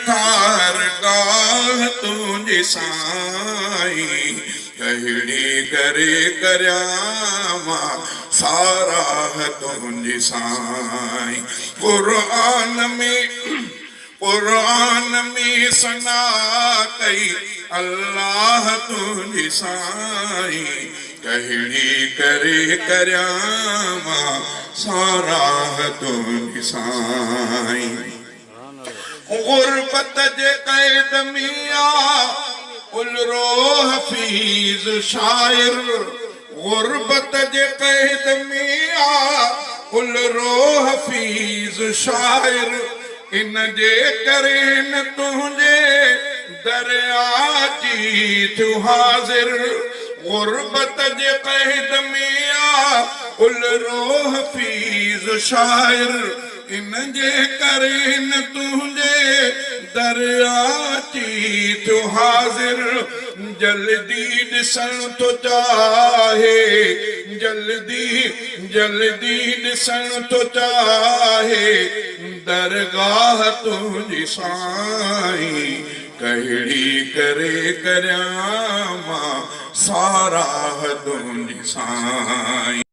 कारगाह तुझी साईं कहिड़ी करे करयामा साराह तुझी साईं। कुरान में सना कई अल्लाह तुझी साईं कहिड़ी करे करयामा साराह तुझी साईं। गुरबत जे कैद मिया उलरो हफीज शायर, गुरबत जे कैद मिया उलरो हफीज शायर, इन जे करे न तुझे दरिया जी तू हाजिर। गुरबत जे कैद मिया उलरो हफीज शायर, इन जे करे न तुझे दरिया जी तू हाजिर। जल्दी ॾिसण तो चाहे, जल्दी ॾिसण तो चाहे दरगाह तुझी साईं कहिड़ी करे करयामा साराह तुझी साईं।